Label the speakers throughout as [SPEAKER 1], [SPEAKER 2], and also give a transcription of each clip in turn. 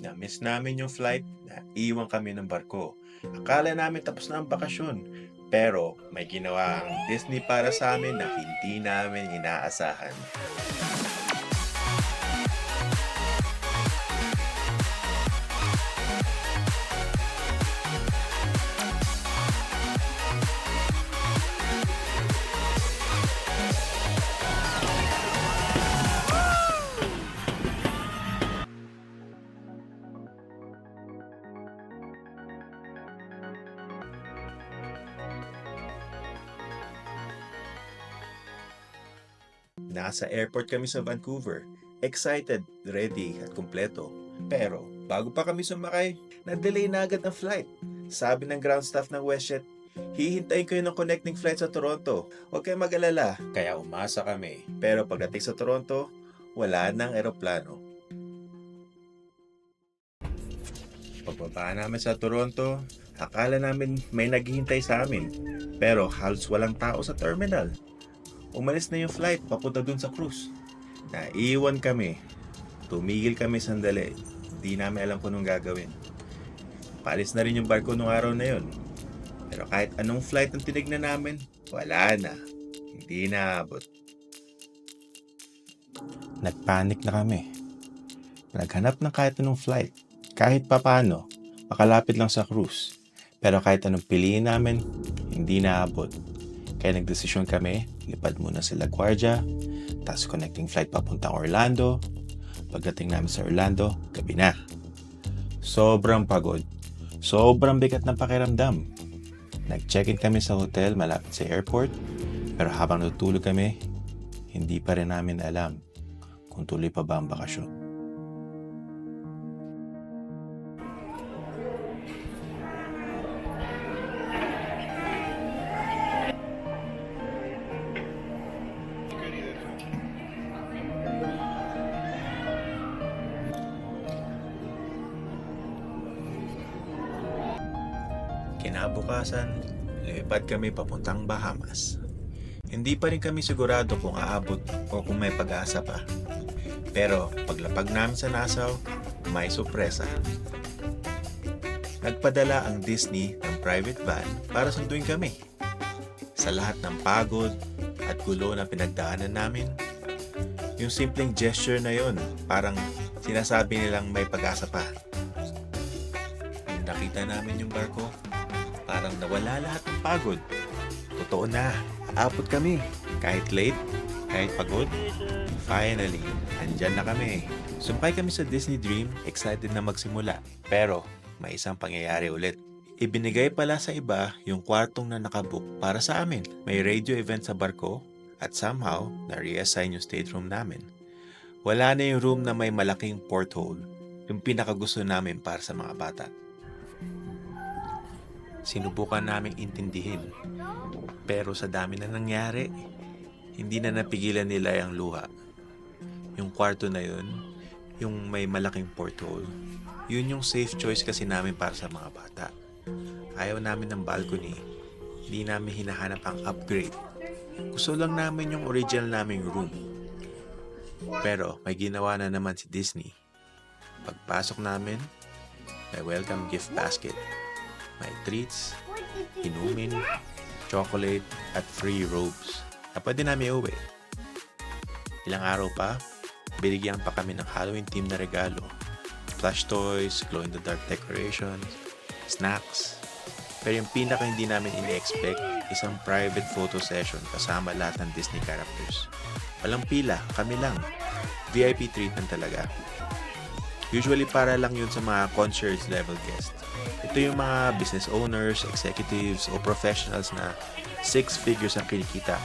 [SPEAKER 1] Na-miss namin yung flight, na iwan kami ng barko. Akala namin tapos na ang bakasyon. Pero may ginawa ang Disney para sa amin na hindi namin inaasahan. Nasa airport kami sa Vancouver. Excited, ready at kumpleto. Pero bago pa kami sumakay, na-delay na agad ang flight. Sabi ng ground staff ng WestJet, hihintayin kayo ng connecting flight sa Toronto. Huwag kayong mag-alala. Kaya umasa kami. Pero pagdating sa Toronto, wala nang eroplano. Pagbaba namin sa Toronto, akala namin may naghihintay sa amin. Pero halos walang tao sa terminal. Umalis na yung flight papunta dun sa cruise. Naiwan kami. Tumigil kami sandali. Di namin alam kung anong gagawin. Paalis na rin yung barko nung araw na yun. Pero kahit anong flight ang tinignan namin, wala na. Hindi naabot. Nagpanic na kami. Naghanap ng kahit anong flight. Kahit papano, makalapit lang sa cruise. Pero kahit anong piliin namin, hindi naabot. Kaya nagdesisyon kami, lipad muna sa LaGuardia, tapos connecting flight papuntang Orlando. Pagdating namin sa Orlando, gabi na. Sobrang pagod. Sobrang bigat ng pakiramdam. Nag-check-in kami sa hotel malapit sa airport, pero habang natutulog kami, hindi pa rin namin alam kung tuloy pa ba ang bakasyon. Kinabukasan, lumipad kami papuntang Bahamas. Hindi pa rin kami sigurado kung aabot o kung may pag-asa pa. Pero paglapag namin sa Nassau, may sorpresa. Nagpadala ang Disney ng private van para sunduin kami. Sa lahat ng pagod at gulo na pinagdaanan namin, yung simpleng gesture na yon, parang sinasabi nilang may pag-asa pa. Nung nakita namin yung barko, parang nawala lahat ng pagod. Totoo na, aabot kami. Kahit late, kahit pagod, finally, andyan na kami. Sumakay kami sa Disney Dream, excited na magsimula. Pero, may isang pangyayari ulit. Ibinigay pala sa iba yung kwartong na nakabook para sa amin. May radio event sa barko at somehow, na-reassign yung stateroom namin. Wala na yung room na may malaking porthole, yung pinakagusto namin para sa mga bata. Sinubukan naming intindihin. Pero sa dami na nangyari, hindi na napigilan nila yung luha. Yung kwarto na yun, yung may malaking porthole, yun yung safe choice kasi namin para sa mga bata. Ayaw namin ng balcony. Hindi namin hinahanap ang upgrade. Gusto lang namin yung original naming room. Pero may ginawa na naman si Disney. Pagpasok namin, may welcome gift basket. May treats, inumin, chocolate, at free robes na pwede namin uwi. Ilang araw pa, binigyan pa kami ng Halloween theme na regalo. Plush toys, glow-in-the-dark decorations, snacks. Pero yung pinaka hindi namin ini-expect, isang private photo session kasama lahat ng Disney characters. Walang pila, kami lang. VIP treatment talaga. Usually para lang yun sa mga concerts level guests. Ito yung mga business owners, executives, o professionals na 6 figures ang kinikita,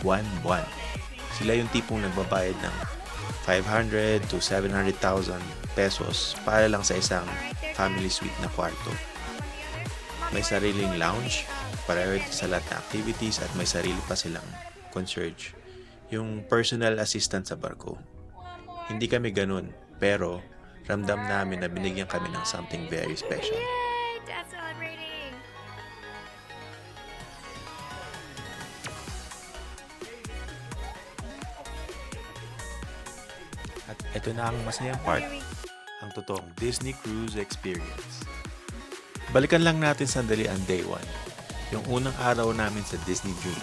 [SPEAKER 1] one buwan. Sila yung tipong nagbabayad ng 500 to 700,000 pesos para lang sa isang family suite na kwarto. May sariling lounge, priority sa lahat na activities, at may sarili pa silang concierge, yung personal assistant sa barko. Hindi kami ganun, pero ramdam namin na binigyan kami ng something very special.
[SPEAKER 2] Yay! Dad's celebrating!
[SPEAKER 1] At ito na ang masayang part. Ang totoong Disney Cruise Experience. Balikan lang natin sandali ang day 1, yung unang araw namin sa Disney Dream.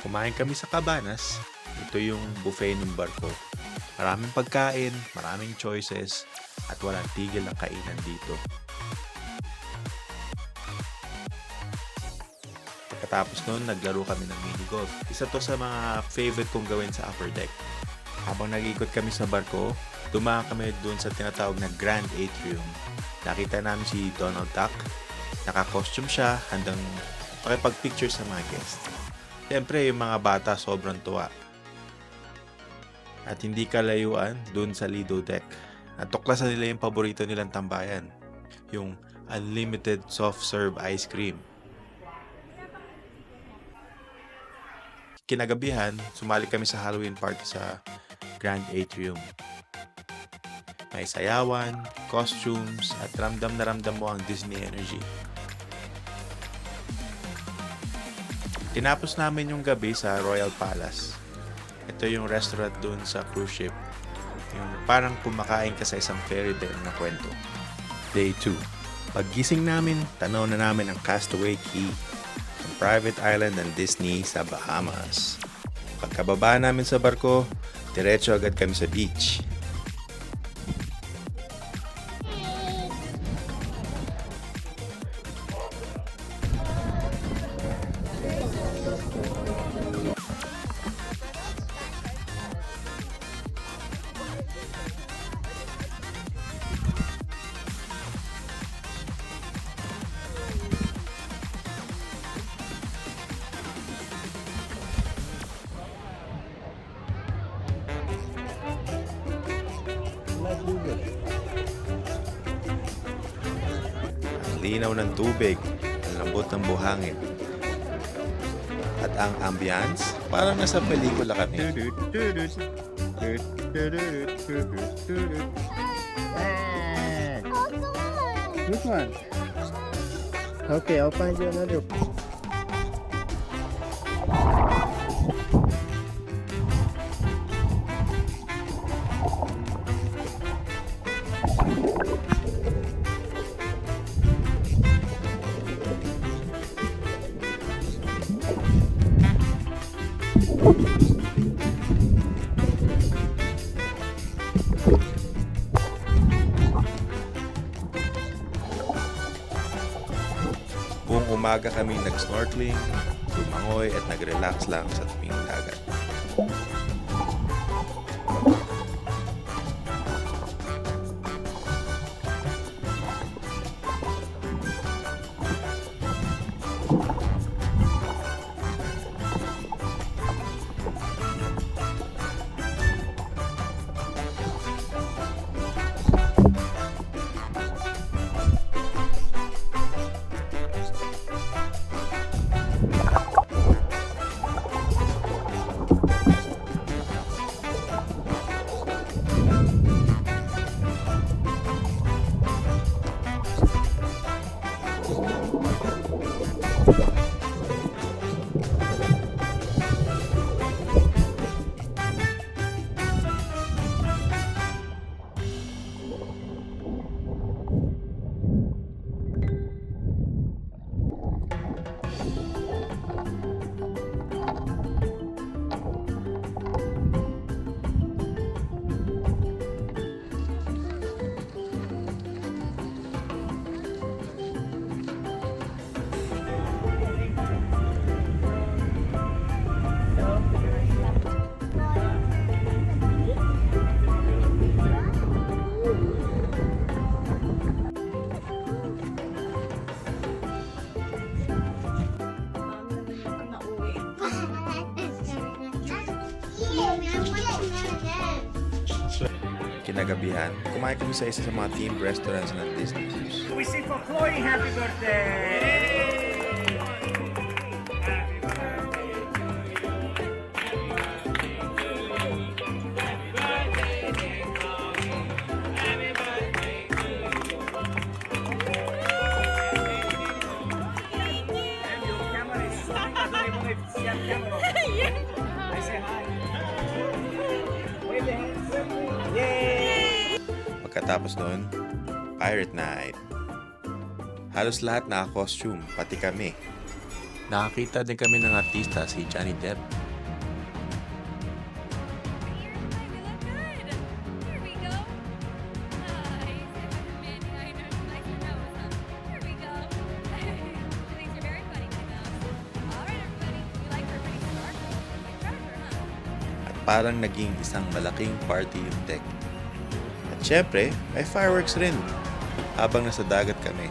[SPEAKER 1] Kumain kami sa Cabanas. Ito yung buffet ng barko. Maraming pagkain, maraming choices, at walang tigil ang kainan dito. Pagkatapos noon, naglaro kami ng mini golf. Isa to sa mga favorite kong gawin sa upper deck. Habang nag-ikot kami sa barko, dumaan kami doon sa tinatawag na Grand Atrium. Nakita namin si Donald Duck. Naka-costume siya, handang makipag-picture sa mga guests. Siyempre, yung mga bata sobrang tuwa. At hindi kalayuan doon sa Lido Deck. Natuklasan nila yung paborito nilang tambayan. Yung unlimited soft serve ice cream. Kinagabihan, sumali kami sa Halloween party sa Grand Atrium. May sayawan, costumes, at ramdam na ramdam mo ang Disney energy. Tinapos namin yung gabi sa Royal Palace. Ito yung restaurant dun sa cruise ship. Yung parang kumakain ka sa isang fairy tale na kwento. Day 2. Paggising namin, tanaw na namin ang Castaway Cay, ang private island ng Disney sa Bahamas. Pagkababa namin sa barko, diretso agad kami sa beach. Ang linaw ng tubig, ang lambot ng buhangin, at ang ambience, parang nasa pelikula kami.
[SPEAKER 3] Which one? Okay, I'll find you another.
[SPEAKER 1] Buong umaga kami nag-snorkeling, lumangoy at nag-relax lang sa tabing dagat. Kinagabihan, kumain kami sa isa sa mga themed restaurants ng Disney Cruise.
[SPEAKER 4] We sing for Chloe, happy birthday! I say hi. Wave the hands. Yay!
[SPEAKER 1] Pagkatapos nun, Pirate Night. Halos lahat naka-costume, pati kami. Nakakita din kami ng artista, si Johnny Depp.
[SPEAKER 2] Here we go. Nice. Mandy, I know. Nice to know. Here we go. Things are very funny to know. All right, everybody. You like her pretty sparkles? My treasure, huh?
[SPEAKER 1] At parang naging isang malaking party yung deck. At syempre, may fireworks rin habang nasa dagat kami.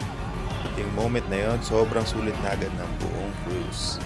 [SPEAKER 1] Yung moment na yon, sobrang sulit na agad ng buong cruise.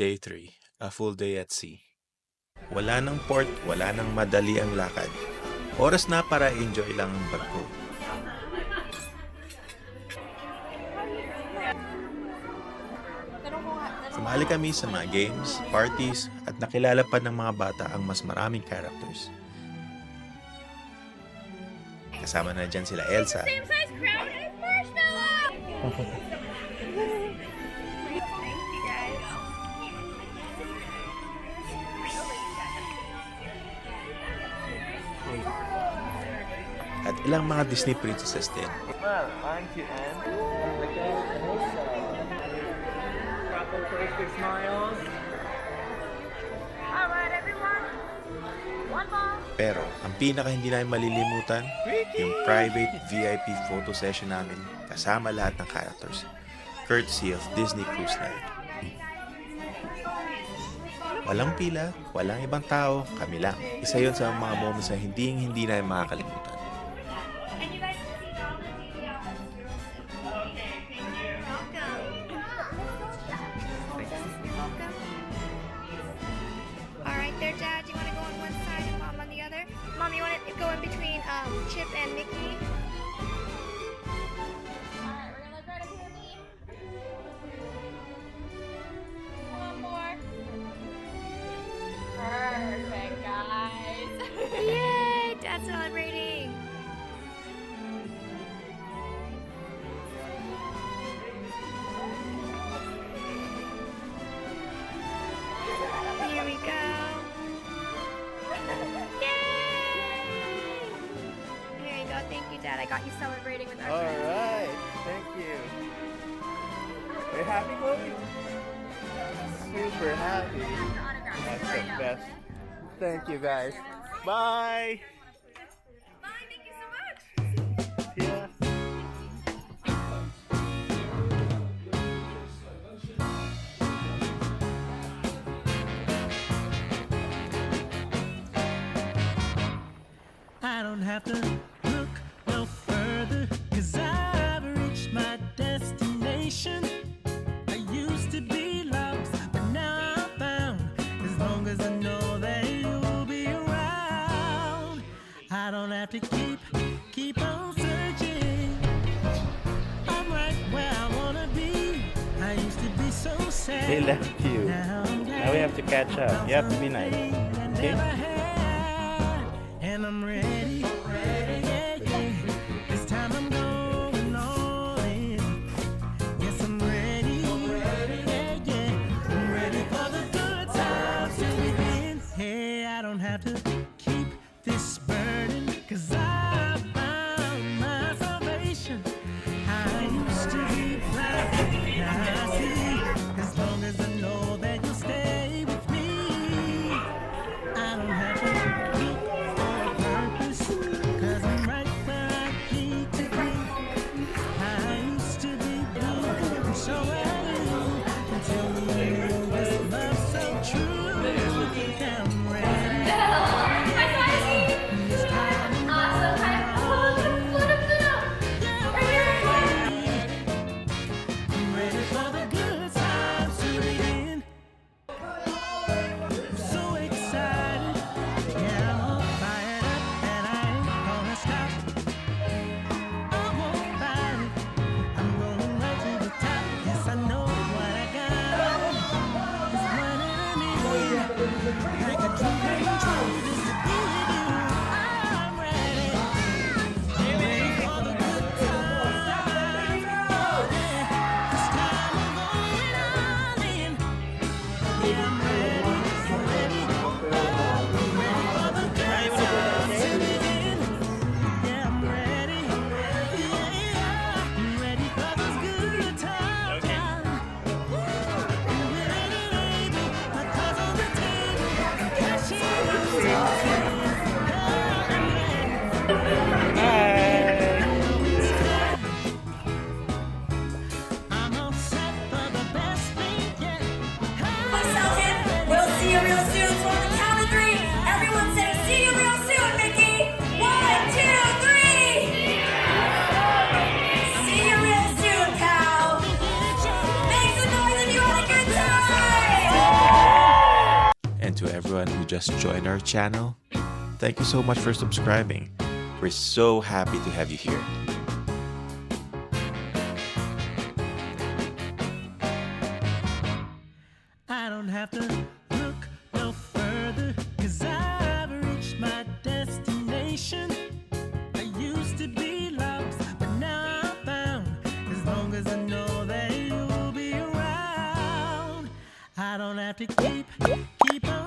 [SPEAKER 1] Day 3, a full day at sea. Wala nang port, wala nang madali ang lakad. Oras na para enjoy lang ang barko. Sumali kami sa mga games, parties, at nakilala pa ng mga bata ang mas maraming characters. Kasama na dyan sila Elsa,
[SPEAKER 2] Same size crowd as Marshmallow. Thank you guys.
[SPEAKER 1] at ilang mga Disney princesses din.
[SPEAKER 3] Well, aren't you, Anne? Look at Elsa.
[SPEAKER 4] Couple crazy smiles.
[SPEAKER 2] All right, everyone. One more.
[SPEAKER 1] Pero ang pinaka hindi namin malilimutan, yung private VIP photo session namin kasama lahat ng characters, courtesy of Disney Cruise Line. Walang pila, walang ibang tao, kami lang. Isa yun sa mga moments na hindi namin makakalimutan.
[SPEAKER 2] And you guys can see all the TV office. Welcome. All right, there, Dad. You want to go on one side and Mom on the other? Mom, you want to go in between Chip and Mickey? All right, we're gonna look right up here, me. One more. Perfect, guys. Yay! Dad's celebrating. Here we go. Yay! There you go. Thank you, Dad. I got you celebrating with our
[SPEAKER 3] All
[SPEAKER 2] friends.
[SPEAKER 3] right, thank you. Are you happy, Chloe? Super happy. That's the best. Thank you, guys. Bye.
[SPEAKER 2] Bye. Thank you so much.
[SPEAKER 3] Yeah.
[SPEAKER 5] I don't have to look no further, 'cause I've reached my destination. I used to be lost, but now I'm found. As long as I know that you'll be around, I don't have to keep on searching. I'm right where I wanna be. I used to be so sad.
[SPEAKER 3] They left you.
[SPEAKER 5] Now I'm glad.
[SPEAKER 3] Now we have to catch up. You have to be nice. Okay?
[SPEAKER 5] And I'm ready, yeah, yeah. This time I'm going all in. Yes, I'm ready, yeah, yeah. I'm ready have to keep this burden, 'cause I found my salvation. I used to be blind, now I see. As long as I know that you'll stay with me, I don't have to look for a purpose, 'cause I'm right where I need to be. I used to be blue, and so are you, until we knew this love so true. I'm ready. This time I'm ready for the good times to begin. So excited, yeah, I'm all fired up, and I ain't gonna stop. I won't fight it, I'm going right to the top. Yes, I know what I got is running me. Like a dream come true, just to be with you. I'm ready, ready for the good times. Oh yeah, this time I'm going all in. Yeah, I'm ready, ready, ready for the good times to begin. Yeah, I'm ready, yeah, I'm ready for this good times. I'm willing and able, my cards on the table, I'm cashing in. I'm all set for the best thing yet.
[SPEAKER 6] We'll see you real soon. So on the count of three, everyone say, see you real soon, Mickey. 1, 2, 3. See you real soon, pal. Make some noise if you had a good time.
[SPEAKER 1] And to everyone who just joined our channel, thank you so much for subscribing. We're so happy to have you here.
[SPEAKER 5] I don't have to look no further, 'cause I've reached my destination. I used to be lost, but now I'm found. As long as I know that you'll be around, I don't have to keep on